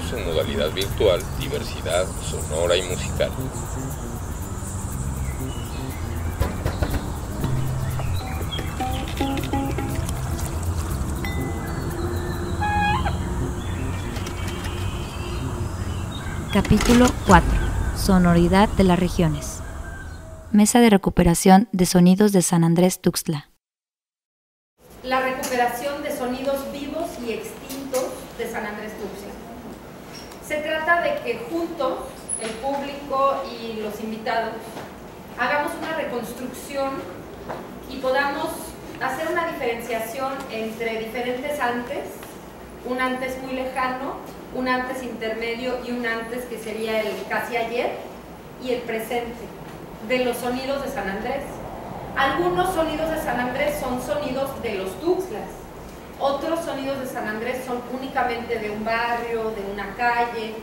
presentamos en modalidad virtual diversidad sonora y musical. Capítulo 4. Sonoridad de las regiones. Mesa de recuperación de sonidos de San Andrés Tuxtla. La recuperación de sonidos vivos y extintos de San Andrés Tuxtla. Se trata de que juntos, el público y los invitados, hagamos una reconstrucción y podamos hacer una diferenciación entre diferentes antes, un antes muy lejano, un antes intermedio y un antes que sería el casi ayer, y el presente de los sonidos de San Andrés. Algunos sonidos de San Andrés son sonidos de los Tuxtlas, otros sonidos de San Andrés son únicamente de un barrio, de una calle.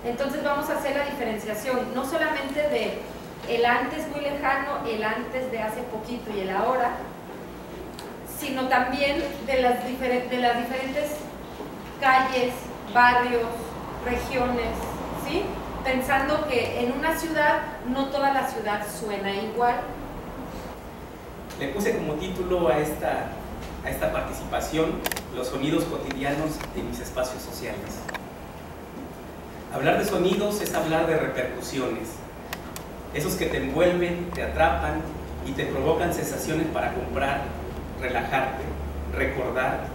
Entonces vamos a hacer la diferenciación, no solamente de el antes muy lejano, el antes de hace poquito y el ahora, sino también de las diferentes calles, barrios, regiones, ¿sí? Pensando que en una ciudad no toda la ciudad suena igual. Le puse como título a esta participación los sonidos cotidianos de mis espacios sociales. Hablar de sonidos es hablar de repercusiones, esos que te envuelven, te atrapan y te provocan sensaciones para comprar, relajarte, recordar,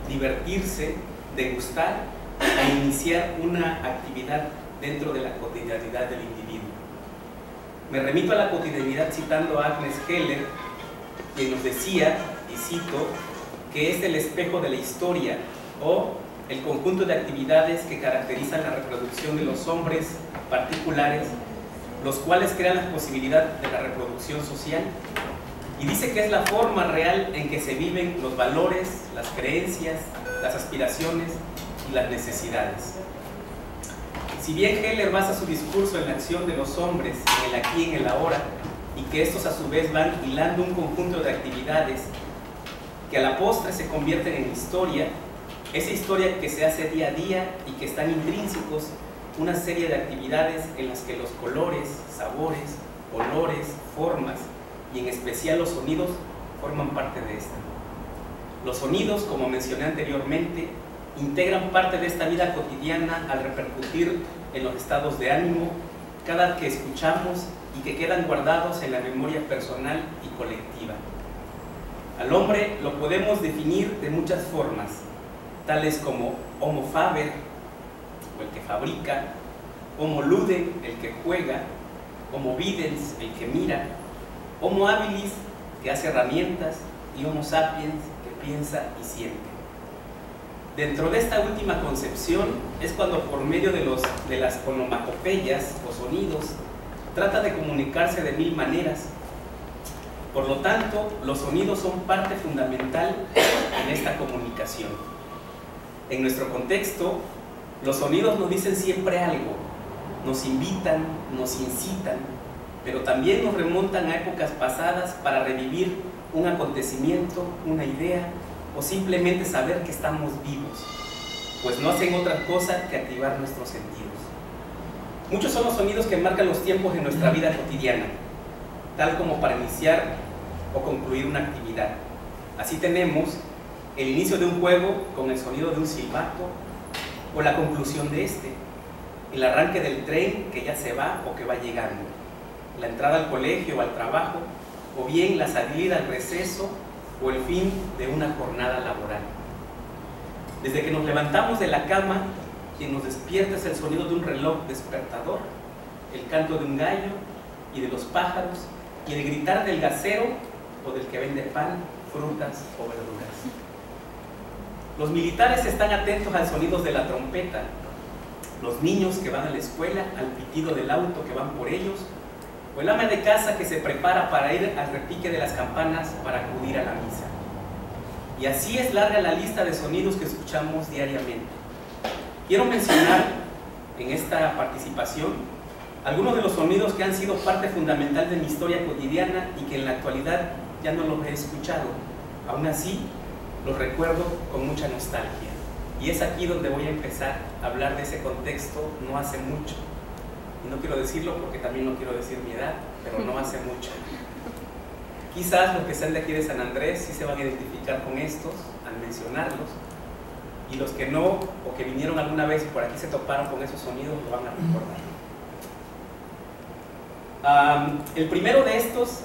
divertirse, degustar e iniciar una actividad dentro de la cotidianidad del individuo. Me remito a la cotidianidad citando a Agnes Heller, quien nos decía, y cito, que es el espejo de la historia o el conjunto de actividades que caracterizan la reproducción de los hombres particulares, los cuales crean la posibilidad de la reproducción social, y dice que es la forma real en que se viven los valores, las creencias, las aspiraciones y las necesidades. Si bien Heller basa su discurso en la acción de los hombres, en el aquí y en el ahora, y que estos a su vez van hilando un conjunto de actividades que a la postre se convierten en historia, esa historia que se hace día a día y que están intrínsecos una serie de actividades en las que los colores, sabores, olores, formas y en especial los sonidos forman parte de esta. Los sonidos, como mencioné anteriormente, integran parte de esta vida cotidiana al repercutir en los estados de ánimo cada que escuchamos y que quedan guardados en la memoria personal y colectiva. Al hombre lo podemos definir de muchas formas, tales como homo faber, o el que fabrica, homo ludens, el que juega, homo videns, el que mira, homo habilis, que hace herramientas, y homo sapiens, que piensa y siente. Dentro de esta última concepción es cuando por medio de las onomatopeyas o sonidos trata de comunicarse de mil maneras. Por lo tanto, los sonidos son parte fundamental en esta comunicación. En nuestro contexto, los sonidos nos dicen siempre algo, nos invitan, nos incitan, pero también nos remontan a épocas pasadas para revivir un acontecimiento, una idea, o simplemente saber que estamos vivos, pues no hacen otra cosa que activar nuestros sentidos. Muchos son los sonidos que marcan los tiempos en nuestra vida cotidiana, tal como para iniciar o concluir una actividad. Así tenemos el inicio de un juego con el sonido de un silbato o la conclusión de este, el arranque del tren que ya se va o que va llegando, la entrada al colegio o al trabajo, o bien la salida al receso o el fin de una jornada laboral. Desde que nos levantamos de la cama, quien nos despierta es el sonido de un reloj despertador, el canto de un gallo y de los pájaros, y el gritar del gasero o del que vende pan, frutas o verduras. Los militares están atentos a los sonidos de la trompeta, los niños que van a la escuela al pitido del auto que van por ellos, o el ama de casa que se prepara para ir al repique de las campanas para acudir a la misa. Y así es larga la lista de sonidos que escuchamos diariamente. Quiero mencionar en esta participación algunos de los sonidos que han sido parte fundamental de mi historia cotidiana y que en la actualidad ya no los he escuchado. Aún así, los recuerdo con mucha nostalgia. Y es aquí donde voy a empezar a hablar de ese contexto no hace mucho. Y no quiero decirlo porque también no quiero decir mi edad, pero no hace mucho. Quizás los que sean de aquí de San Andrés sí se van a identificar con estos al mencionarlos, y los que no, o que vinieron alguna vez y por aquí se toparon con esos sonidos, lo van a recordar. El primero de estos,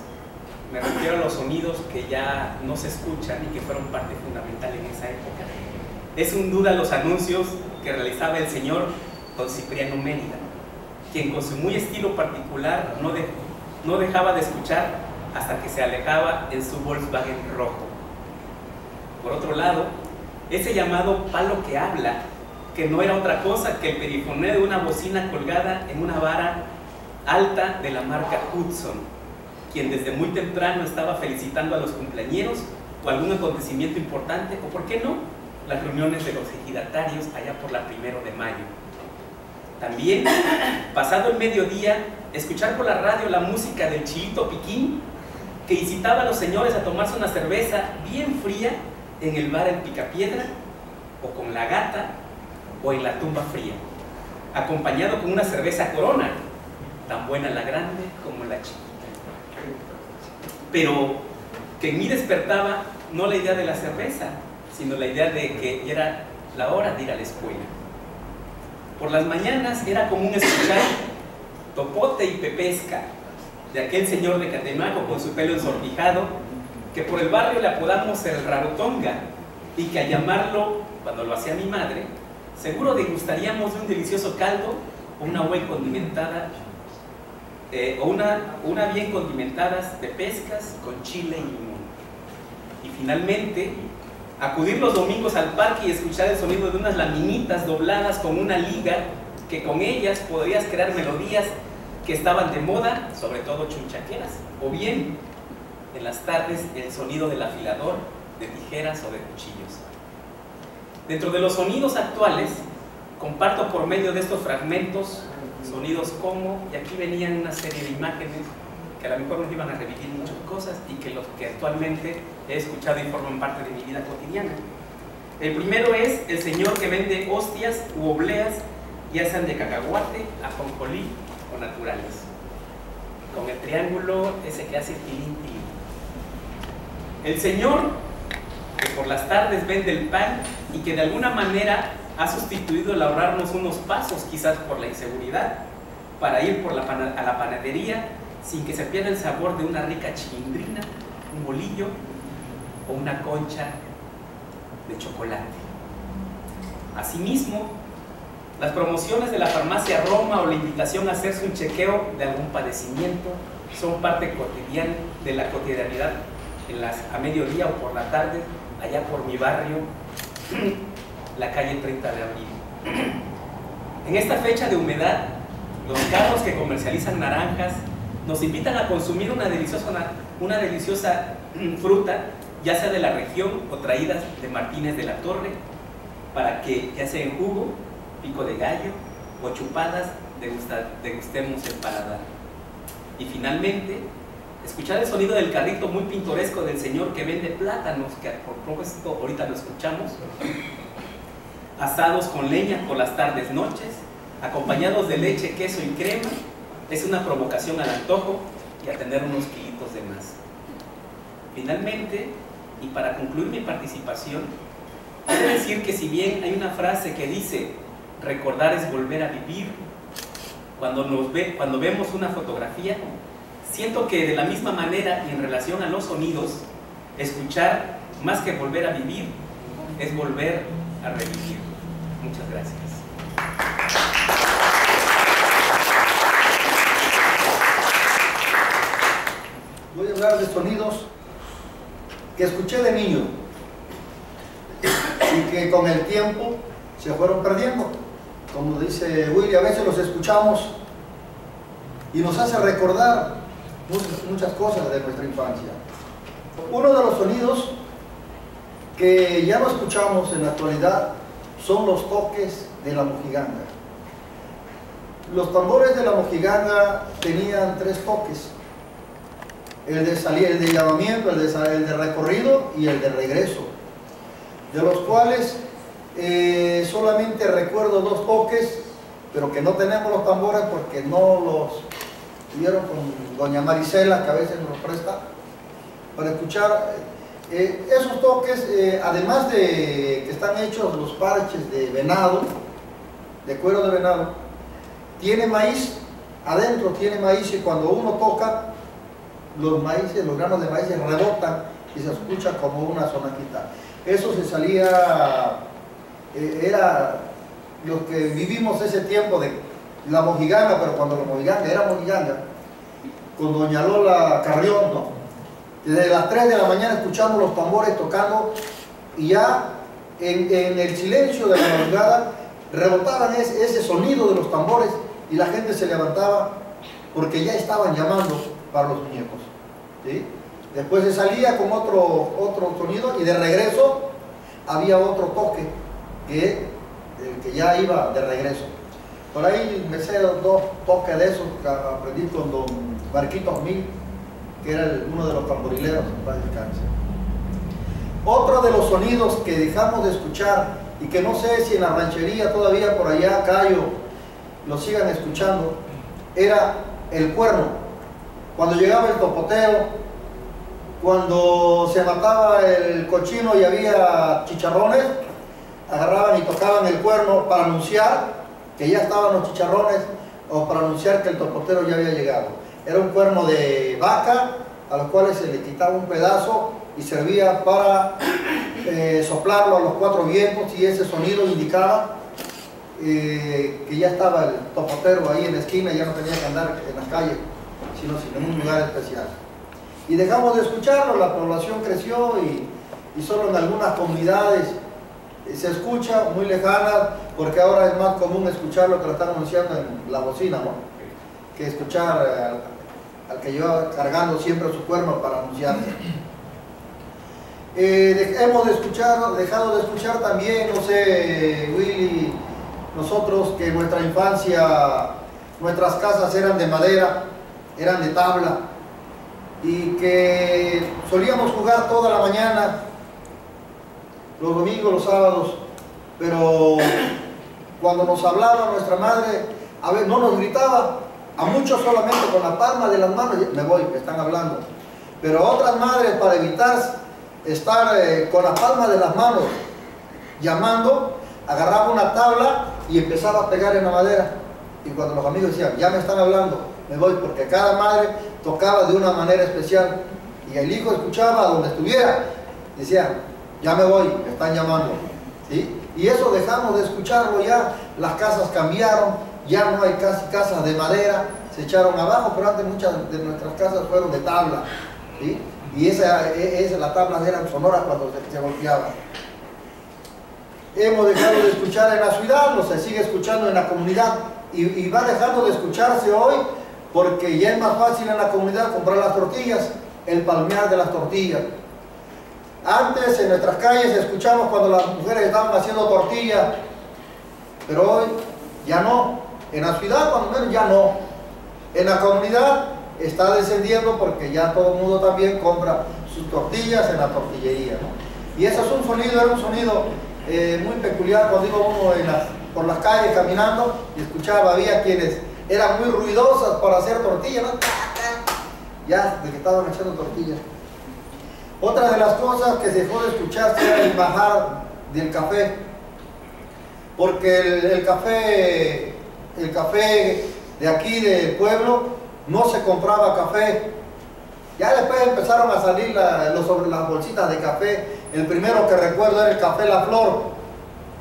me refiero a los sonidos que ya no se escuchan y que fueron parte fundamental en esa época. Es sin duda los anuncios que realizaba el señor don Cipriano Mérida, quien con su muy estilo particular no dejaba de escuchar hasta que se alejaba en su Volkswagen rojo. Por otro lado, ese llamado palo que habla, que no era otra cosa que el perifoneo de una bocina colgada en una vara alta de la marca Hudson, quien desde muy temprano estaba felicitando a los cumpleañeros o algún acontecimiento importante, o por qué no, las reuniones de los ejidatarios allá por la 1 de mayo. También, pasado el mediodía, escuchar por la radio la música del Chilito Piquín, que incitaba a los señores a tomarse una cerveza bien fría en el bar El Picapiedra, o con la Gata, o en la Tumba Fría, acompañado con una cerveza Corona, tan buena la grande como la chiquita. Pero que en mí despertaba no la idea de la cerveza, sino la idea de que ya era la hora de ir a la escuela. Por las mañanas era común escuchar Topote y Pepesca, de aquel señor de Catemaco con su pelo ensortijado, que por el barrio le apodamos el Rarotonga, y que al llamarlo, cuando lo hacía mi madre, seguro degustaríamos de un delicioso caldo o una buen condimentada, una bien condimentadas de pescas con chile y limón. Y finalmente, acudir los domingos al parque y escuchar el sonido de unas laminitas dobladas con una liga, que con ellas podrías crear melodías que estaban de moda, sobre todo chunchaqueras, o bien en las tardes el sonido del afilador, de tijeras o de cuchillos. Dentro de los sonidos actuales, comparto por medio de estos fragmentos sonidos como, y aquí venían una serie de imágenes que a lo mejor nos iban a revivir muchas cosas y que los que actualmente he escuchado y forman parte de mi vida cotidiana. El primero es el señor que vende hostias u obleas, ya sean de cacahuate, ajonjolí o naturales, con el triángulo ese que hace tilín tilín. El señor que por las tardes vende el pan y que de alguna manera ha sustituido el ahorrarnos unos pasos, quizás por la inseguridad, para ir a la panadería sin que se pierda el sabor de una rica chilindrina, un bolillo o una concha de chocolate. Asimismo, las promociones de la farmacia Roma o la invitación a hacerse un chequeo de algún padecimiento son parte cotidiana de la cotidianidad a mediodía o por la tarde, allá por mi barrio, la calle 30 de abril. En esta fecha de humedad, los carros que comercializan naranjas nos invitan a consumir una deliciosa fruta, ya sea de la región o traídas de Martínez de la Torre, para que, ya sea en jugo, pico de gallo o chupadas, degustemos el paladar. Y finalmente, escuchar el sonido del carrito muy pintoresco del señor que vende plátanos, que por propósito ahorita lo escuchamos, asados con leña por las tardes noches, acompañados de leche, queso y crema, es una provocación al antojo y a tener unos kilitos de más. Finalmente, y para concluir mi participación, quiero decir que si bien hay una frase que dice recordar es volver a vivir, cuando vemos una fotografía, siento que de la misma manera y en relación a los sonidos, escuchar más que volver a vivir es volver a revivir. Muchas gracias. Voy a hablar de sonidos que escuché de niño y que con el tiempo se fueron perdiendo. Como dice Willy, a veces los escuchamos y nos hace recordar muchas cosas de nuestra infancia. Uno de los sonidos que ya no escuchamos en la actualidad son los toques de la mojiganga. Los tambores de la mojiganga tenían 3 toques: el de salida, el de llamamiento, el de recorrido y el de regreso, de los cuales Solamente recuerdo 2 toques, pero que no tenemos los tambores porque no los tuvieron con doña Marisela, que a veces nos presta para escuchar. Esos toques, además de que están hechos los parches de venado, de cuero de venado, tiene maíz, adentro tiene maíz, y cuando uno toca, los maíces, los granos de maíz rebotan y se escucha como una sonajita. Eso se salía, era los que vivimos ese tiempo de la mojiganga, pero cuando la mojiganga era mojiganga, con doña Lola Carrión, ¿no? Desde las 3 de la mañana escuchamos los tambores tocando, y ya en el silencio de la madrugada rebotaban ese sonido de los tambores, y la gente se levantaba porque ya estaban llamando para los muñecos, ¿sí? Después se salía con otro sonido, y de regreso había otro toque que ya iba de regreso. Por ahí me sé 2 toques de esos que aprendí con don Marquitos Mil, que era uno de los tamborileros en paz descanse. Otro de los sonidos que dejamos de escuchar, y que no sé si en la ranchería todavía por allá, Cayo, lo sigan escuchando, era el cuerno. Cuando llegaba el topoteo, cuando se mataba el cochino y había chicharrones, agarraban y tocaban el cuerno para anunciar que ya estaban los chicharrones, o para anunciar que el topotero ya había llegado. Era un cuerno de vaca, a los cuales se le quitaba un pedazo y servía para soplarlo a los 4 vientos, y ese sonido indicaba que ya estaba el topotero ahí en la esquina, y ya no tenía que andar en las calles, sino en un lugar especial. Y dejamos de escucharlo, la población creció, y solo en algunas comunidades se escucha, muy lejanas, porque ahora es más común escucharlo que lo están anunciando en la bocina, ¿no? Que escuchar al que lleva cargando siempre su cuerno para anunciarse. Hemos dejado de escuchar también, no sé, Willy, nosotros, que en nuestra infancia nuestras casas eran de madera, eran de tabla, y que solíamos jugar toda la mañana, los domingos, los sábados, pero cuando nos hablaba nuestra madre, a ver, no nos gritaba, a muchos solamente con la palma de las manos, me voy, me están hablando, pero a otras madres, para evitar estar con la palma de las manos llamando, agarraba una tabla y empezaba a pegar en la madera, y cuando los amigos decían, ya me están hablando, me voy, porque cada madre tocaba de una manera especial, y el hijo escuchaba donde estuviera, decía, ya me voy, me están llamando, ¿sí? Y eso dejamos de escucharlo ya, las casas cambiaron, ya no hay casi casas de madera, se echaron abajo, pero antes muchas de nuestras casas fueron de tabla, ¿sí? Y las tablas eran sonoras cuando se golpeaban. Hemos dejado de escuchar en la ciudad, no se sigue escuchando en la comunidad, y va dejando de escucharse hoy, porque ya es más fácil en la comunidad comprar las tortillas, el palmear de las tortillas. Antes en nuestras calles escuchamos cuando las mujeres estaban haciendo tortillas, pero hoy ya no. En la ciudad, cuando menos, ya no. En la comunidad está descendiendo, porque ya todo el mundo también compra sus tortillas en la tortillería, ¿no? Y ese es un sonido, era un sonido muy peculiar. Cuando iba uno por las calles caminando y escuchaba, había quienes eran muy ruidosas para hacer tortillas, ¿no? Ya, de que estaban echando tortillas. Otra de las cosas que se dejó de escucharse era el bajar del café, porque el café de aquí del pueblo no se compraba café. Ya después empezaron a salir sobre las bolsitas de café. El primero que recuerdo era el café La Flor,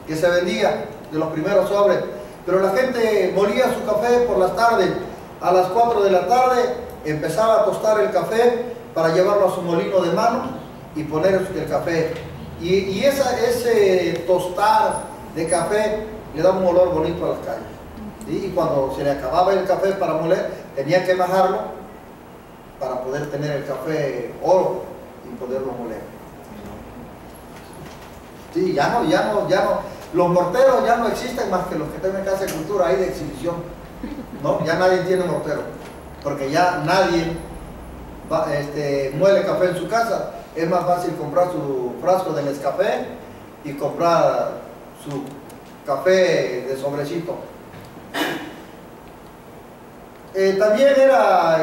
que se vendía, de los primeros sobres, pero la gente molía su café por las tardes. A las 4 de la tarde empezaba a tostar el café para llevarlo a su molino de mano y poner el café. Y ese tostar de café le da un olor bonito a las calles, ¿sí? Y cuando se le acababa el café para moler, tenía que bajarlo para poder tener el café oro y poderlo moler. Sí, ya no. Los morteros ya no existen más que los que tienen casa de cultura ahí de exhibición, ¿no? Ya nadie tiene mortero, porque ya nadie muele café en su casa. Es más fácil comprar su frasco de Nescafé y comprar su café de sobrecito. También era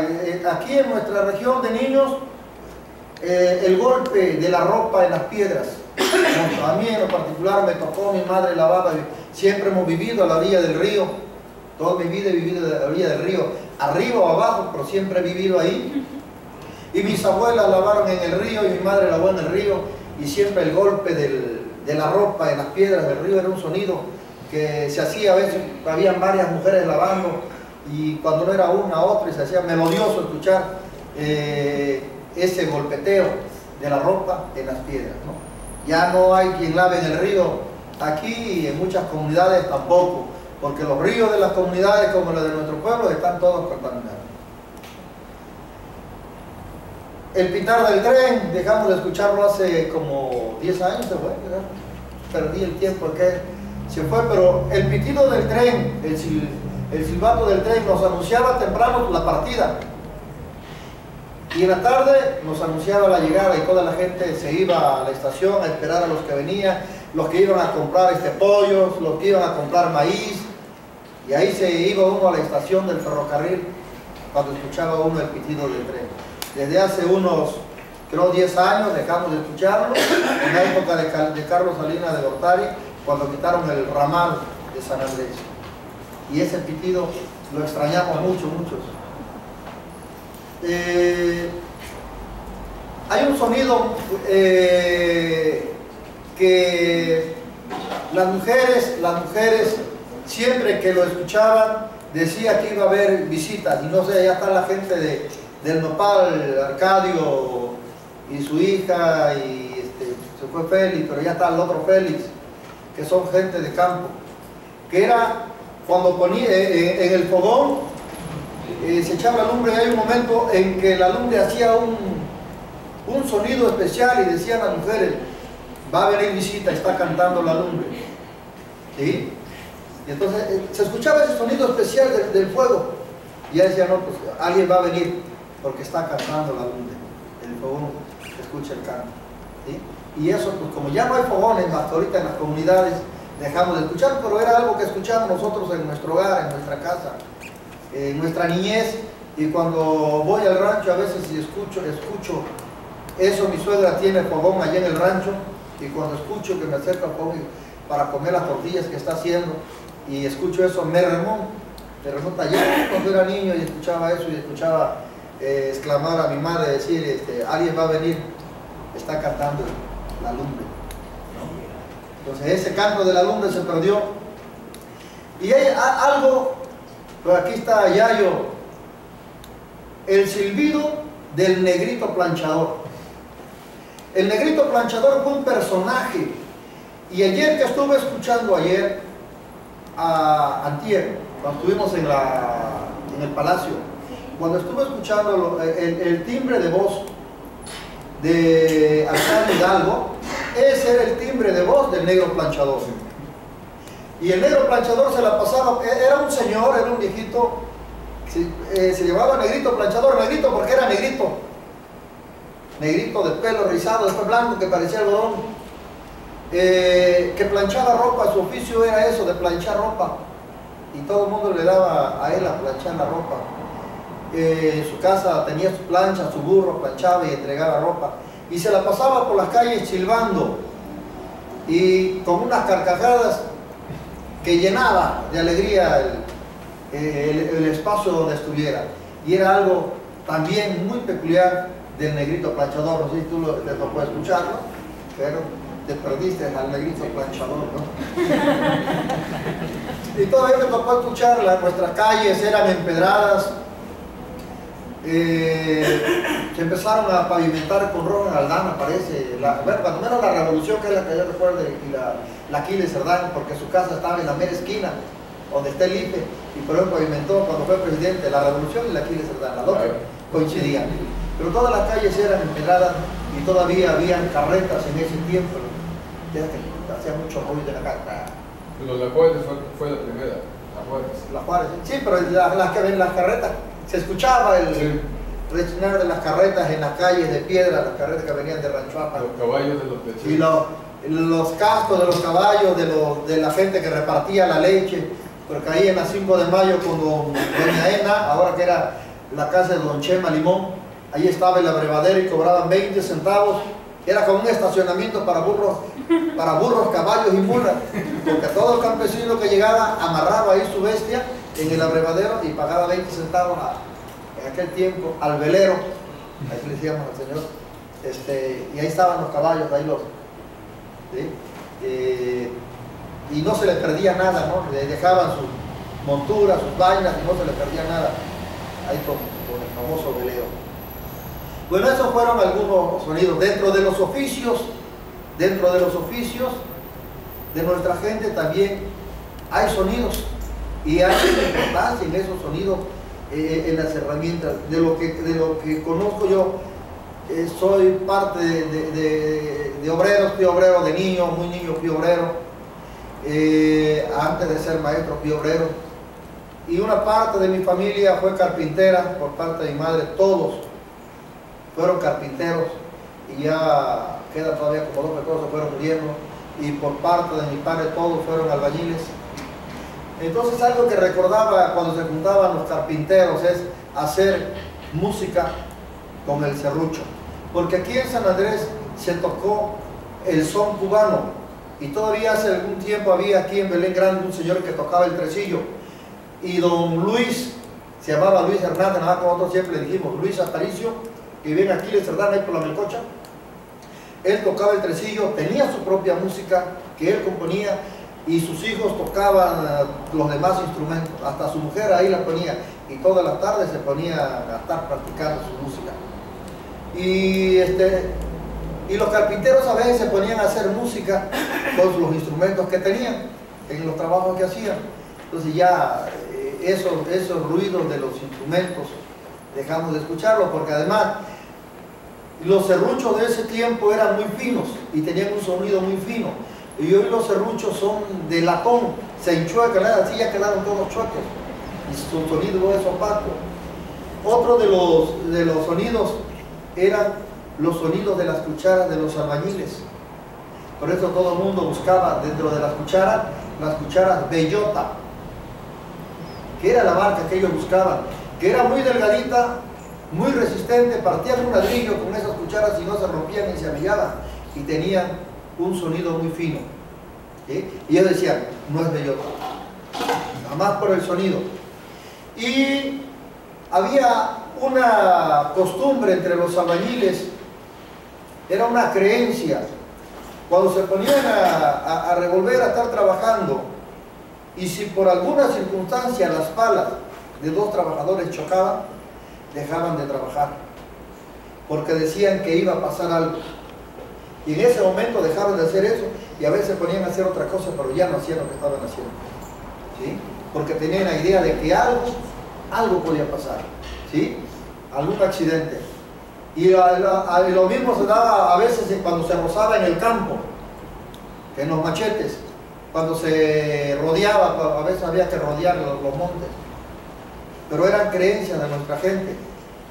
aquí en nuestra región de niños el golpe de la ropa en las piedras. A mí en lo particular me tocó, mi madre lavaba, siempre hemos vivido a la orilla del río, toda mi vida he vivido a la orilla del río, arriba o abajo, pero siempre he vivido ahí. Y mis abuelas lavaron en el río y mi madre lavó en el río, y siempre el golpe de la ropa en las piedras del río era un sonido que se hacía. A veces habían varias mujeres lavando, y cuando no era una, otra, y se hacía melodioso escuchar ese golpeteo de la ropa en las piedras, ¿no? Ya no hay quien lave en el río, aquí y en muchas comunidades tampoco, porque los ríos de las comunidades como los de nuestro pueblo están todos contaminados. El pitar del tren, dejamos de escucharlo hace como 10 años, se fue, ¿verdad? Perdí el tiempo que se fue, pero el pitido del tren, el silbato del tren nos anunciaba temprano la partida, y en la tarde nos anunciaba la llegada, y toda la gente se iba a la estación a esperar a los que venían, los que iban a comprar pollos, los que iban a comprar maíz, y ahí se iba uno a la estación del ferrocarril cuando escuchaba uno el pitido del tren. Desde hace unos, creo, 10 años dejamos de escucharlo, en la época de Carlos Salinas de Gortari, cuando quitaron el ramal de San Andrés. Y ese pitido lo extrañamos mucho, muchos. Hay un sonido que las mujeres siempre que lo escuchaban decía que iba a haber visitas, y no sé, ya está la gente del Nopal, Arcadio y su hija, y se fue Félix, pero ya está el otro Félix, que son gente de campo, que era cuando ponía en el fogón, se echaba la lumbre, y hay un momento en que la lumbre hacía un sonido especial, y decían las mujeres, va a venir visita, está cantando la lumbre, ¿sí? Y entonces se escuchaba ese sonido especial del fuego, y ella decía, no, pues alguien va a venir, porque está cantando la lumbre, el fogón escucha el canto, ¿sí? Y eso, pues como ya no hay fogones hasta ahorita en las comunidades, dejamos de escuchar, pero era algo que escuchábamos nosotros en nuestro hogar, en nuestra casa, en nuestra niñez. Y cuando voy al rancho a veces escucho eso. Mi suegra tiene fogón allá en el rancho, y cuando escucho que me acerca el fogón para comer las tortillas que está haciendo, y escucho eso, me remonta allá cuando era niño, y escuchaba eso, y escuchaba exclamar a mi madre, decir, alguien va a venir, está cantando la lumbre, ¿no? Entonces ese canto de la lumbre se perdió. Y hay algo, pero aquí está Yayo, el silbido del negrito planchador. El negrito planchador fue un personaje, y ayer que estuve escuchando antier, cuando estuvimos en el palacio, cuando estuve escuchando el timbre de voz de Alcalde Hidalgo, ese era el timbre de voz del negro planchador. Y el negro planchador se la pasaba, era un señor, era un viejito, se llamaba negrito planchador, negrito porque era negrito de pelo rizado, después blanco que parecía algodón, que planchaba ropa. Su oficio era eso, de planchar ropa, y todo el mundo le daba a él a planchar la ropa. En su casa tenía su plancha, su burro, planchaba y entregaba ropa, y se la pasaba por las calles silbando y con unas carcajadas que llenaba de alegría el espacio donde estuviera. Y era algo también muy peculiar del negrito planchador. No sé si tú te tocó escucharlo, pero te perdiste al negrito planchador, ¿no? Y todavía me tocó escucharla. Nuestras calles eran empedradas, se empezaron a pavimentar con Ronald Aldana, parece, cuando menos la Revolución, que es la que yo recuerdo, y la Aquiles Cerdán, porque su casa estaba en la mera esquina donde está el IFE, y por eso pavimentó cuando fue presidente la Revolución y la Aquiles Cerdán, las dos coincidían. Pero todas las calles eran empedradas, y todavía habían carretas en ese tiempo, hacía mucho ruido de la carreta. Pero la Juárez fue la primera, la Juárez. Sí, pero las carretas, se escuchaba el rechinar de las carretas en las calles de piedra, las carretas que venían de Ranchuapa. Los caballos de los lecheros. los cascos de los caballos, de la gente que repartía la leche, porque ahí en la 5 de mayo con doña Ena, ahora que era la casa de don Chema Limón, ahí estaba el abrevadero y cobraban 20 centavos, era como un estacionamiento para burros, caballos y mulas, porque todo el campesino que llegaba amarraba ahí su bestia en el abrevadero y pagaba 20 centavos en aquel tiempo al velero, así le decíamos al señor, y ahí estaban los caballos, ahí los, ¿sí? Y no se les perdía nada, ¿no? Le dejaban sus monturas, sus vainas y no se les perdía nada, ahí con el famoso velero. Bueno, esos fueron algunos sonidos. Dentro de los oficios de nuestra gente también hay sonidos y hay importancia en esos sonidos, en las herramientas. De lo que conozco yo, soy parte de obreros, fui obrero de niño, muy niño fui obrero, antes de ser maestro fui obrero, y una parte de mi familia fue carpintera por parte de mi madre, todos fueron carpinteros y ya quedan todavía como 2 personas, fueron muriendo, y por parte de mi padre todos fueron albañiles. Entonces algo que recordaba cuando se juntaban los carpinteros es hacer música con el serrucho, porque aquí en San Andrés se tocó el son cubano, y todavía hace algún tiempo había aquí en Belén Grande un señor que tocaba el tresillo, y don Luis, se llamaba Luis Hernández, nada como nosotros siempre le dijimos, Luis Aparicio, que viene aquí de Cerdán, ahí por la Melcocha. Él tocaba el tresillo, tenía su propia música que él componía, y sus hijos tocaban los demás instrumentos, hasta su mujer ahí la ponía, y todas las tardes se ponía a estar practicando su música. Y los carpinteros a veces se ponían a hacer música con los instrumentos que tenían, en los trabajos que hacían. Entonces ya esos ruidos de los instrumentos dejamos de escucharlos, porque además los serruchos de ese tiempo eran muy finos y tenían un sonido muy fino, y hoy los serruchos son de latón, se enchuecan, así ya quedaron todos chuecos y su sonido es opaco. Otro de los sonidos eran los sonidos de las cucharas de los albañiles. Por eso todo el mundo buscaba dentro de las cucharas bellota, que era la marca que ellos buscaban, que era muy delgadita, muy resistente, partían un ladrillo con esas cucharas y no se rompían ni se amigaban, y tenían un sonido muy fino, ¿sí? Y ellos decían, no es bellota, nada más por el sonido. Y había una costumbre entre los albañiles, era una creencia, cuando se ponían a revolver, a estar trabajando, y si por alguna circunstancia las palas de 2 trabajadores chocaban, dejaban de trabajar, porque decían que iba a pasar algo, y en ese momento dejaban de hacer eso, y a veces ponían a hacer otra cosa, pero ya no hacían lo que estaban haciendo, ¿sí? Porque tenían la idea de que algo podía pasar, ¿sí? Algún accidente. Y lo mismo se daba a veces cuando se rozaba en el campo, en los machetes, cuando se rodeaba, a veces había que rodear los montes. Pero eran creencias de nuestra gente,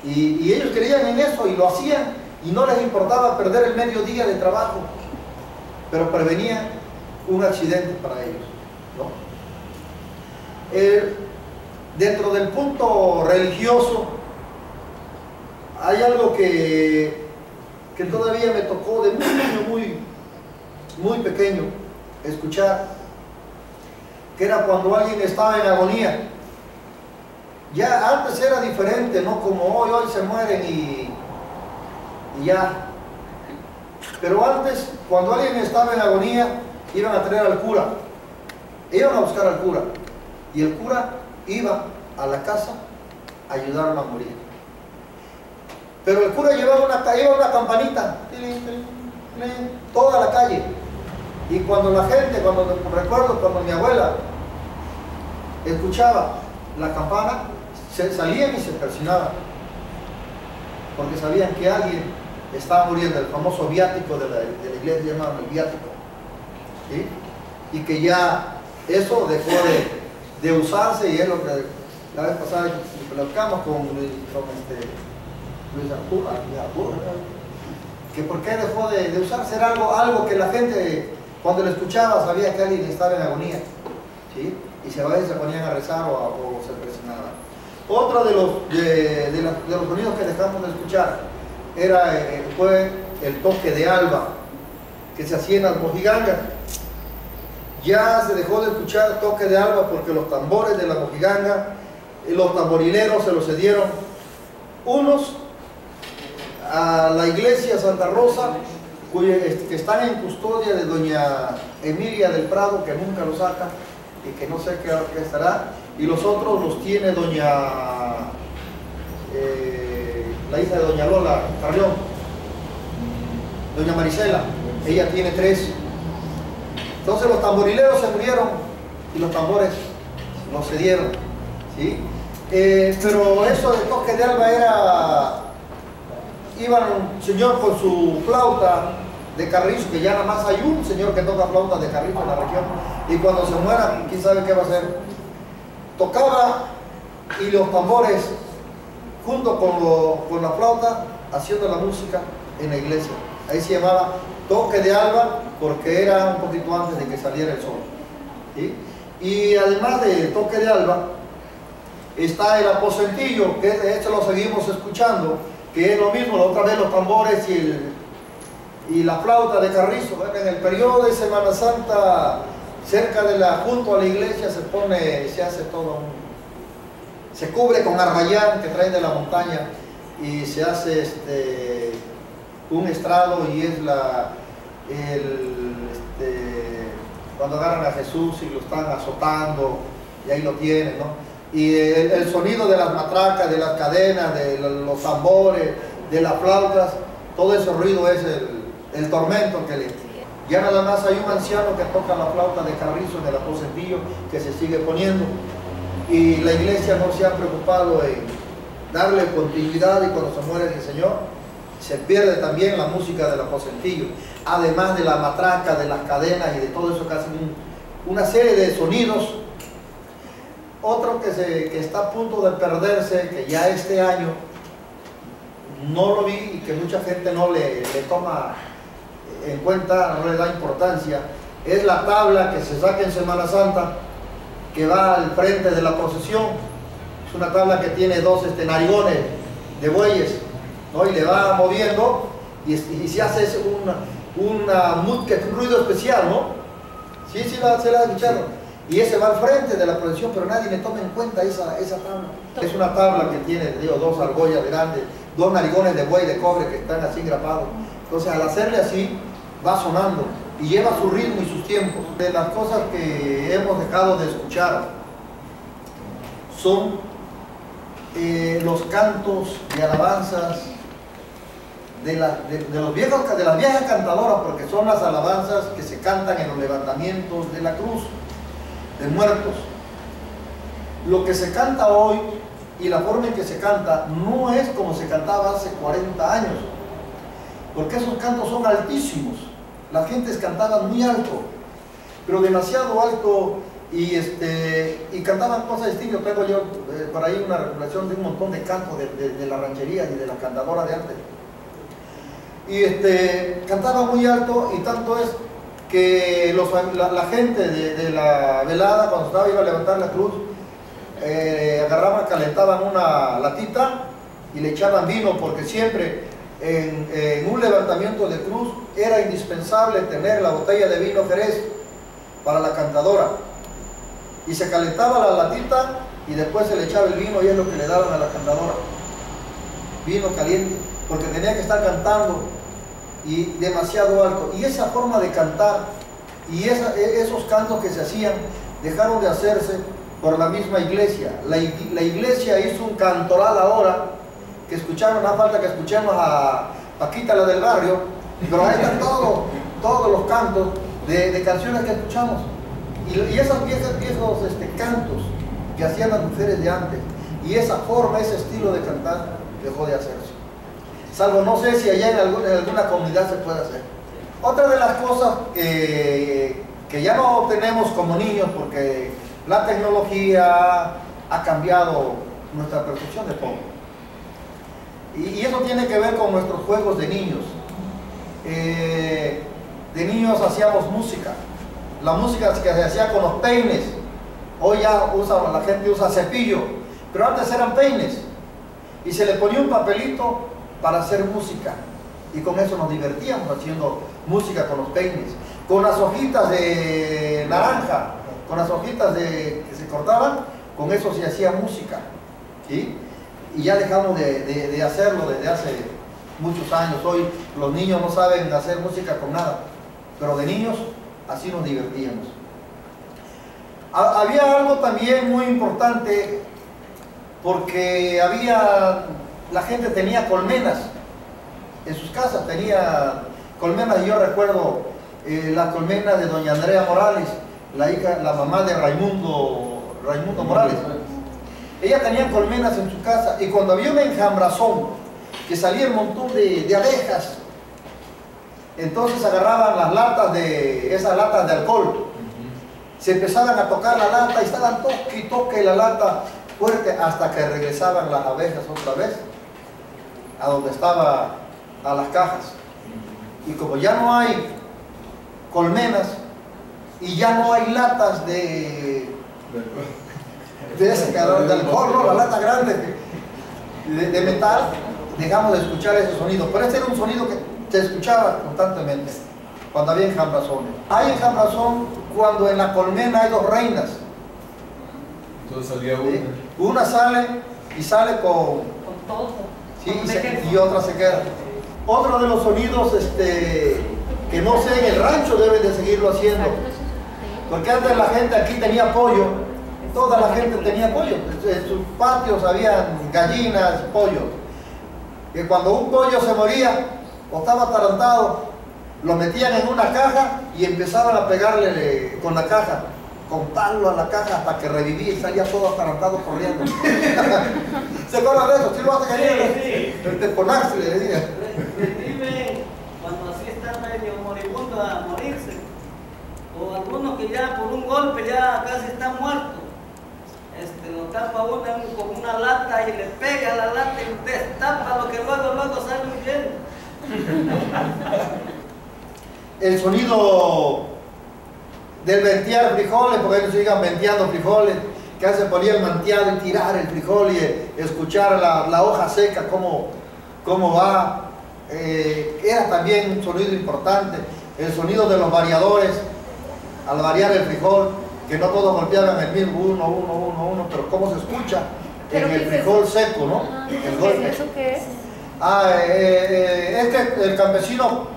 y ellos creían en eso y lo hacían, y no les importaba perder el mediodía de trabajo, pero prevenían un accidente para ellos, ¿no? Dentro del punto religioso hay algo que todavía me tocó de muy niño, muy pequeño, escuchar, que era cuando alguien estaba en agonía. Ya antes era diferente, no como hoy se mueren y ya. Pero antes, cuando alguien estaba en agonía, iban a traer al cura, iban a buscar al cura, y el cura iba a la casa a ayudarlo a morir. Pero el cura llevaba una campanita, toda la calle, y cuando la gente, recuerdo cuando mi abuela escuchaba la campana, salían y se persinaban, porque sabían que alguien estaba muriendo, el famoso viático de la iglesia, llamaban el viático, ¿sí? Y que ya eso dejó de usarse, y es lo que la vez pasada platicamos con Luis Arturo, que por qué dejó de usarse, era algo que la gente cuando lo escuchaba sabía que alguien estaba en agonía, ¿sí? Y a veces se ponían a rezar o se presionaban. Otro de los sonidos que dejamos de escuchar fue el toque de alba que se hacía en las mojigangas. Ya se dejó de escuchar toque de alba porque los tambores de la mojiganga, los tamborileros se los cedieron unos a la iglesia Santa Rosa, que están en custodia de doña Emilia del Prado, que nunca lo saca y que no sé qué estará, y los otros los tiene la hija de doña Lola Carrión, doña Marisela, ella tiene 3. Entonces los tamborileros se murieron y los tambores los cedieron, ¿sí? Pero eso de toque de alba iban un señor con su flauta de carrizo, que ya nada más hay un señor que toca flauta de carrizo en la región, y cuando se muera, quién sabe qué va a hacer. Tocaba y los tambores junto con la flauta haciendo la música en la iglesia. Ahí se llamaba toque de alba porque era un poquito antes de que saliera el sol, ¿sí? Y además de toque de alba está el aposentillo, que este lo seguimos escuchando, que es lo mismo, la otra vez los tambores y la flauta de carrizo. En el periodo de Semana Santa, junto a la iglesia se hace todo se cubre con arrayán que traen de la montaña y se hace un estrado, y es cuando agarran a Jesús y lo están azotando, y ahí lo tienen, ¿no? Y el sonido de las matracas, de las cadenas, de los tambores, de las flautas, todo ese ruido es el tormento ya nada más hay un anciano que toca la flauta de carrizo en el aposentillo, que se sigue poniendo, y la iglesia no se ha preocupado en darle continuidad, y cuando se muere el Señor se pierde también la música del aposentillo, además de la matraca, de las cadenas y de todo eso que hacen una serie de sonidos. Otro que está a punto de perderse, que ya este año no lo vi y que mucha gente no le toma en cuenta, no le da importancia, es la tabla que se saca en Semana Santa, que va al frente de la procesión. Es una tabla que tiene 2 narigones de bueyes, ¿no? Y le va moviendo y se hace un ruido especial, ¿no? Sí, se la ha escuchado. Y ese va al frente de la procesión, pero nadie le toma en cuenta esa tabla. Es una tabla que tiene, 2 argollas grandes, 2 narigones de buey de cobre que están así engrapados. Entonces, al hacerle así, va sonando y lleva su ritmo y sus tiempos. De las cosas que hemos dejado de escuchar son los cantos y alabanzas de las viejas cantadoras, porque son las alabanzas que se cantan en los levantamientos de la cruz de muertos. Lo que se canta hoy y la forma en que se canta no es como se cantaba hace 40 años, porque esos cantos son altísimos. Las gentes cantaban muy alto, pero demasiado alto, y cantaban cosas distintas. Tengo yo por ahí una recopilación de un montón de cantos de la ranchería y de las cantadoras de antes, y cantaban muy alto, y tanto es que la gente de la velada, cuando iba a levantar la cruz, agarraban, calentaban una latita y le echaban vino, porque siempre en un levantamiento de cruz era indispensable tener la botella de vino Jerez para la cantadora, y se calentaba la latita y después se le echaba el vino, y es lo que le daban a la cantadora, vino caliente, porque tenía que estar cantando y demasiado alto. Y esa forma de cantar y esos cantos que se hacían dejaron de hacerse por la misma iglesia. La iglesia hizo un cantoral ahora, que escucharon, no hace falta que escuchemos a Paquita, la del barrio, pero ahí están todos los cantos de canciones que escuchamos, y esos viejos cantos que hacían las mujeres de antes, y esa forma, ese estilo de cantar dejó de hacerse, salvo no sé si allá en alguna comunidad se puede hacer. Otra de las cosas que ya no tenemos como niños, porque la tecnología ha cambiado nuestra percepción de todo, y eso tiene que ver con nuestros juegos de niños. de niños hacíamos música. La música que se hacía con los peines. Hoy ya la gente usa cepillo, pero antes eran peines. Y se le ponía un papelito para hacer música. Y con eso nos divertíamos haciendo música con los peines. Con las hojitas de naranja, con las hojitas que se cortaban, con eso se hacía música. ¿Sí? Y ya dejamos de hacerlo desde hace muchos años. Hoy los niños no saben hacer música con nada, pero de niños así nos divertíamos. Había algo también muy importante, porque la gente tenía colmenas en sus casas, tenía colmenas. Y yo recuerdo la colmena de doña Andrea Morales, la mamá de Raimundo Morales. Ella tenía colmenas en su casa, y cuando había un enjambrazón que salía un montón de abejas, entonces agarraban esas latas de alcohol, se empezaban a tocar la lata y estaban toque y toque la lata fuerte hasta que regresaban las abejas otra vez a donde estaba, a las cajas. Y como ya no hay colmenas y ya no hay latas de ese calor de alcohol, ¿no? La lata grande de metal, dejamos de escuchar ese sonido. Pero este era un sonido que se escuchaba constantemente cuando había enjambrazones. Hay enjambrazón cuando en la colmena hay dos reinas. Entonces salía una. Una sale y sale con todo. Sí, y otra se queda. Otro de los sonidos que no sé, en el rancho deben de seguirlo haciendo. Porque antes la gente aquí tenía pollo. Toda la gente tenía pollo. En sus patios habían gallinas, pollos. Y cuando un pollo se moría o estaba atarantado, lo metían en una caja y empezaban a pegarle con la caja, con palo a la caja hasta que revivía y salía todo atarantado corriendo. ¿Se acuerdan de eso? ¿Sí lo hace gallinas? Sí. El teponaxi le decía. Reviven cuando así está medio moribundo a morirse. O algunos que ya por un golpe ya casi están muertos. Lo tapa uno con una lata y le pega a la lata y destapa lo que luego sale huyendo. El sonido del ventear frijoles, porque ellos sigan venteando frijoles, que se ponía el manteado y tirar el frijol y escuchar la hoja seca, cómo va. Era también un sonido importante. El sonido de los variadores, al variar el frijol, que no todos golpeaban el mismo, uno, pero cómo se escucha en el frijol seco, ¿no? El golpe. ¿Eso qué es? Es que el campesino,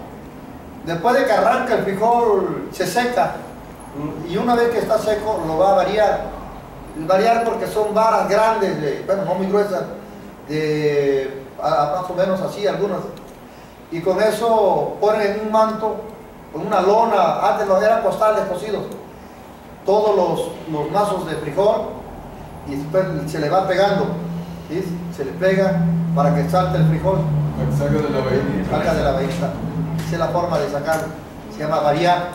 después de que arranca el frijol, se seca, y una vez que está seco lo va a variar porque son varas grandes, bueno, no muy gruesas, más o menos así algunas, y con eso ponen en un manto, con una lona. Antes eran costales cocidos, todos los mazos de frijol, y después se le va pegando, ¿sí? Se le pega para que salte el frijol, Para que salga de la vainilla. salga de la vainilla. Esa es la forma de sacar, se llama variar.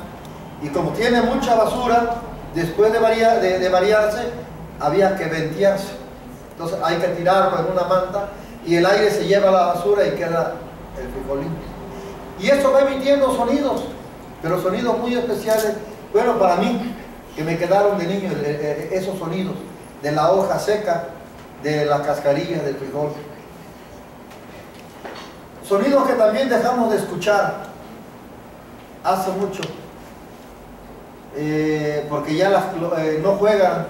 Y como tiene mucha basura, después de variarse, había que ventearse. Entonces hay que tirarlo en una manta y el aire se lleva la basura y queda el frijolín. Y esto va emitiendo sonidos, pero sonidos muy especiales. Bueno, para mí, que me quedaron de niño, esos sonidos de la hoja seca, de las cascarillas del frijol. Sonidos que también dejamos de escuchar hace mucho, porque ya no juegan.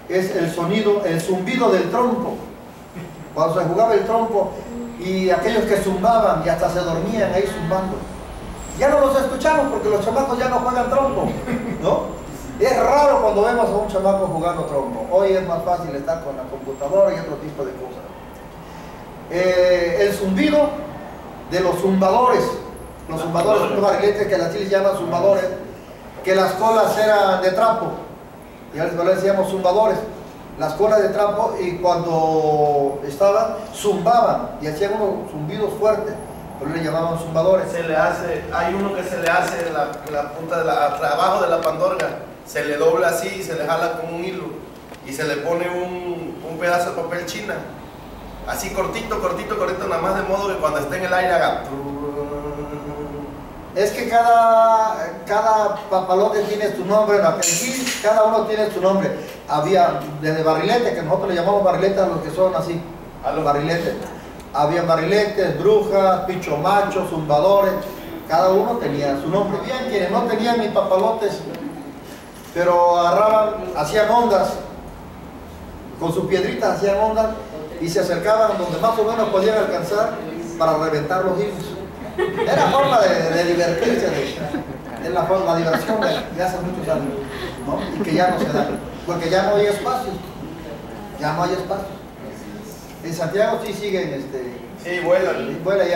Es el sonido, el zumbido del trompo. Cuando se jugaba el trompo y aquellos que zumbaban y hasta se dormían ahí zumbando. Ya no los escuchamos porque los chamacos ya no juegan trompo, ¿no? Es raro cuando vemos a un chamaco jugando trompo. Hoy es más fácil estar con la computadora y otro tipo de cosas. El zumbido de los zumbadores. Los zumbadores, los barriletes que las chiles llaman zumbadores, que las colas eran de trapo. Y a les decíamos zumbadores. Las colas de trapo, y cuando estaban, zumbaban y hacían unos zumbidos fuertes. Pero le llamaban zumbadores. Hay uno que se le hace la punta abajo de la pandorga, se le dobla así y se le jala con un hilo y se le pone un pedazo de papel china, así cortito, nada más de modo que cuando esté en el aire haga. Es que cada papalote tiene su nombre, aquí cada uno tiene su nombre. Había desde barrilete, que nosotros le llamamos barrilete a los que son así, a los barriletes. Había barriletes, brujas, picho macho, zumbadores, cada uno tenía su nombre. Bien, quienes no tenían ni papalotes, pero agarraban, hacían ondas, con sus piedritas hacían ondas y se acercaban donde más o menos podían alcanzar para reventar los hilos. Era forma de divertirse, es la diversión de hace muchos años, ¿no? Y que ya no se da, porque ya no hay espacio, ya no hay espacio. En Santiago sí siguen, sí, vuelan. Vuelan,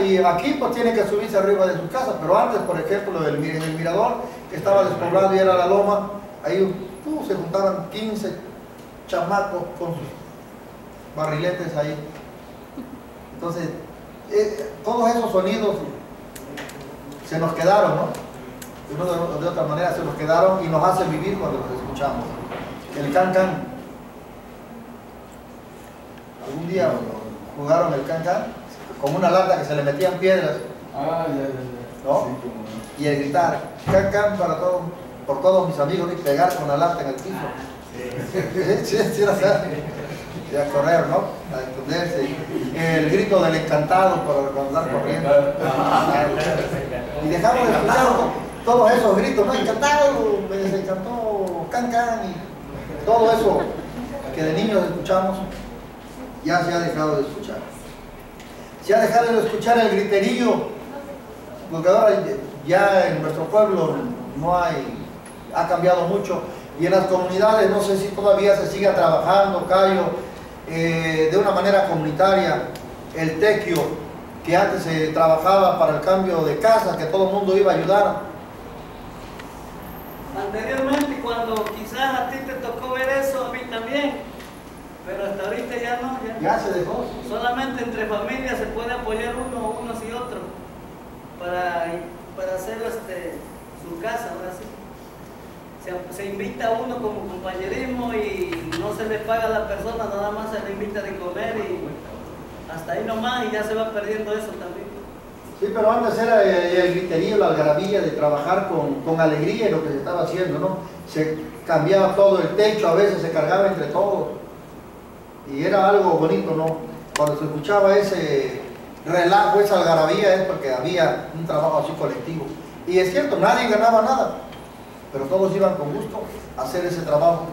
y aquí pues tienen que subirse arriba de sus casas, pero antes, por ejemplo, en el mirador, que estaba despoblado y era la loma, ahí se juntaban 15 chamacos con sus barriletes ahí. Entonces, todos esos sonidos se nos quedaron, ¿no? De otra manera se nos quedaron y nos hacen vivir cuando los escuchamos. El can-can. Algún día jugaron el can-can con una lata que se le metían piedras. Ah, ya. ¿No? Sí, como no. Y el gritar, can-can para todos, por todos mis amigos, y pegar con la lata en el piso. Sí, y a correr, ¿no? A esconderse. El grito del encantado para andar corriendo. Y dejamos de escuchar todos esos gritos, ¿no? Encantado, me desencantó, can-can, y todo eso que de niños escuchamos, ya se ha dejado de escuchar. Se ha dejado de escuchar el griterío, porque ahora ya en nuestro pueblo no hay, ha cambiado mucho, y en las comunidades no sé si todavía se sigue trabajando, Cayo, de una manera comunitaria, el tequio, que antes se trabajaba para el cambio de casa, que todo el mundo iba a ayudar. Anteriormente, cuando quizás a ti te tocó ver eso, a mí también, pero hasta ahorita ya no. Ya se dejó. Solamente entre familias se puede apoyar unos y otros para hacer su casa, ahora sí. Se invita a uno como compañerismo y no se le paga a la persona, nada más se le invita de comer y hasta ahí nomás, y ya se va perdiendo eso también. Sí, pero antes era el griterío, la algarabía de trabajar con alegría en lo que se estaba haciendo, ¿no? Se cambiaba todo el techo, a veces se cargaba entre todos y era algo bonito, ¿no? Cuando se escuchaba ese relajo, esa algarabía, es porque había un trabajo así colectivo. Y es cierto, nadie ganaba nada, pero todos iban con gusto a hacer ese trabajo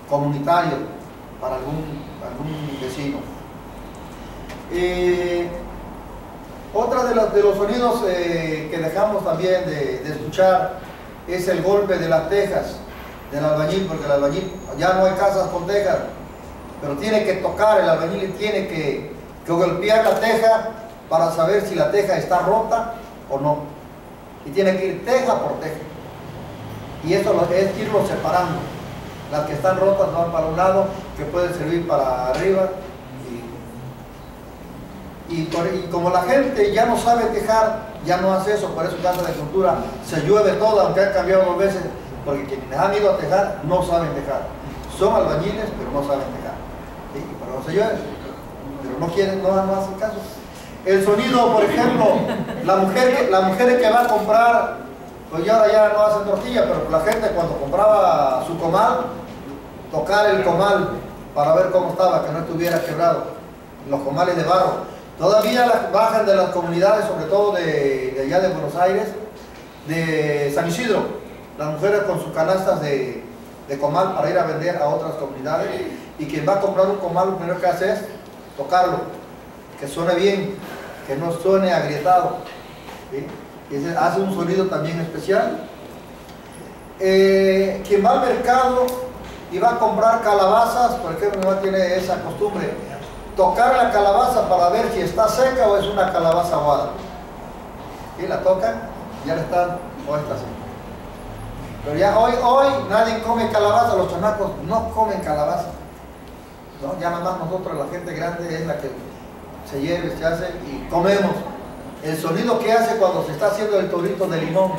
comunitario para algún vecino. Otra de los sonidos que dejamos también de escuchar es el golpe de las tejas del albañil, porque el albañil, ya no hay casas con tejas, pero tiene que tocar, el albañil tiene que golpear la teja para saber si la teja está rota o no, y tiene que ir teja por teja, y eso es irlo separando. Las que están rotas van para un lado, que pueden servir para arriba, y como la gente ya no sabe tejar, ya no hace eso. Por eso Casa de Cultura se llueve toda, aunque han cambiado 2 veces, porque quienes han ido a tejar no saben tejar. Son albañiles, pero no saben tejar. ¿Sí? Pero se llueve, pero no quieren, no hacen caso. El sonido, por ejemplo, la mujer que va a comprar, pues ya ahora ya no hacen tortilla, pero la gente cuando compraba su comal, tocar el comal para ver cómo estaba, que no estuviera quebrado, los comales de barro. Todavía bajan de las comunidades, sobre todo de allá de Buenos Aires, de San Isidro, las mujeres con sus canastas de comal para ir a vender a otras comunidades, y quien va a comprar un comal lo primero que hace es tocarlo, que suene bien, que no suene agrietado, ¿sí? Y hace un sonido también especial. Quien va al mercado y va a comprar calabazas, por ejemplo, no tiene esa costumbre, tocar la calabaza para ver si está seca o es una calabaza aguada. Y la tocan, ya le están, o está seca. Pero ya hoy nadie come calabaza, los chamacos no comen calabaza, ¿no? Ya nada más nosotros, la gente grande, es la que se hierve, se hace y comemos. El sonido que hace cuando se está haciendo el torito de limón,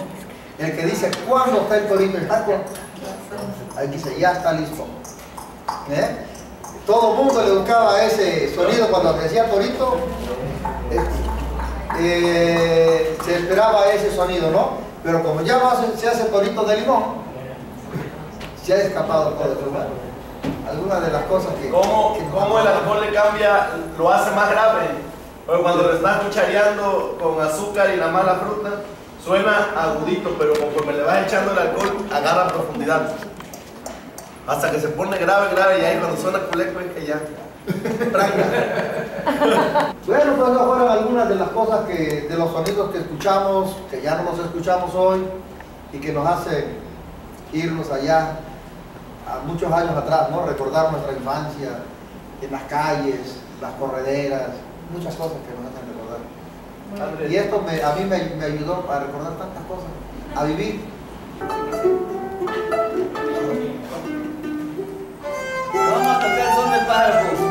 el que dice, ¿cuándo está el torito? Ahí dice, ya está listo. Todo el mundo le buscaba ese sonido cuando se decía torito. se esperaba ese sonido, ¿no? Pero como ya no se hace torito de limón, se ha escapado todo eso. Bueno, algunas de las cosas que... ¿Cómo el alcohol le cambia, lo hace más grave? Porque cuando le estás cuchareando con azúcar y la mala fruta, suena agudito, pero conforme le vas echando el alcohol, agarra profundidad. Hasta que se pone grave, y ahí cuando suena culeco es que ya... Bueno, pues esas fueron algunas de las cosas de los sonidos que escuchamos, que ya no los escuchamos hoy y que nos hacen irnos allá a muchos años atrás, ¿no? Recordar nuestra infancia en las calles, las correderas, muchas cosas que nos hacen recordar. Y esto a mí me ayudó a recordar tantas cosas, a vivir. Vamos a tocar el son del pájaro.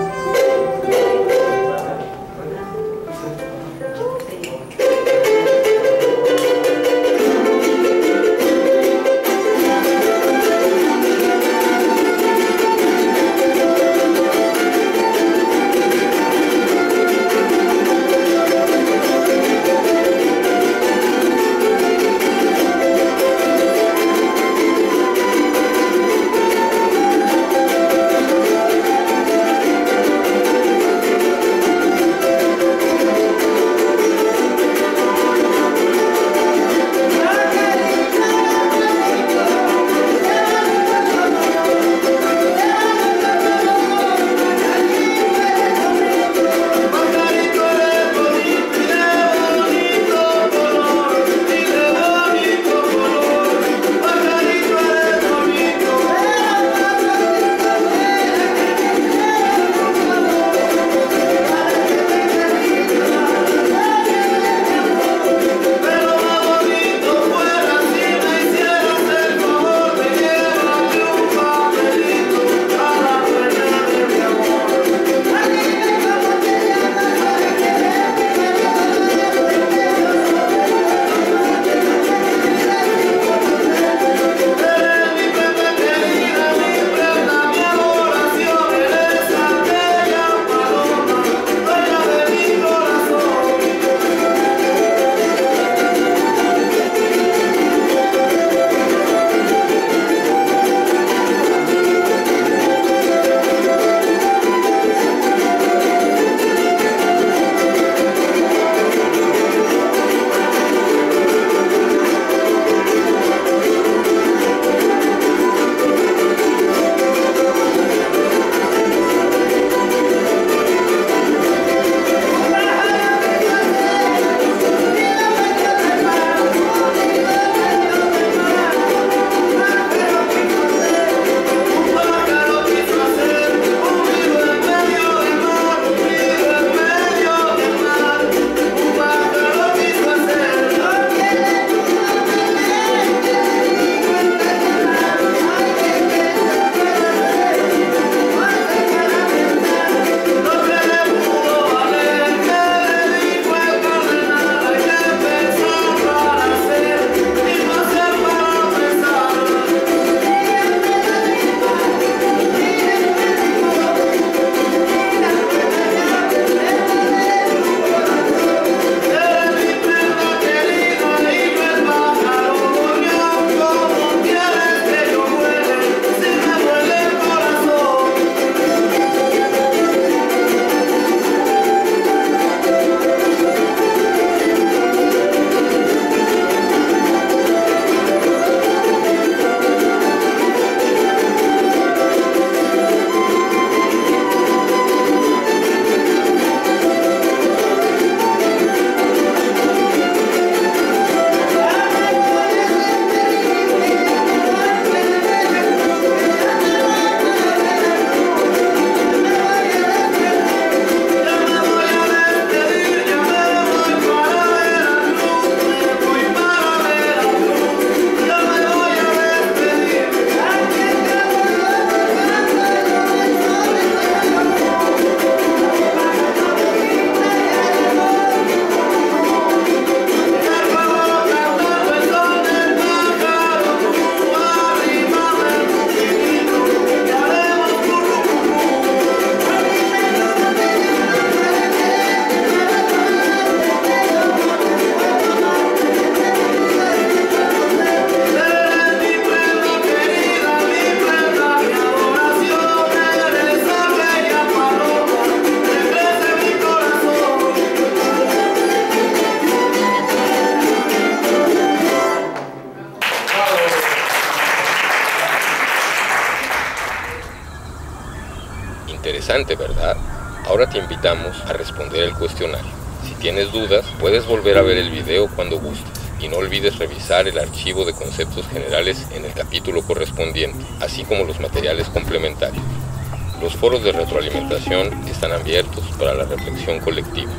interesante, ¿verdad? Ahora te invitamos a responder el cuestionario. Si tienes dudas, puedes volver a ver el video cuando gustes. Y no olvides revisar el archivo de conceptos generales en el capítulo correspondiente, así como los materiales complementarios. Los foros de retroalimentación están abiertos para la reflexión colectiva.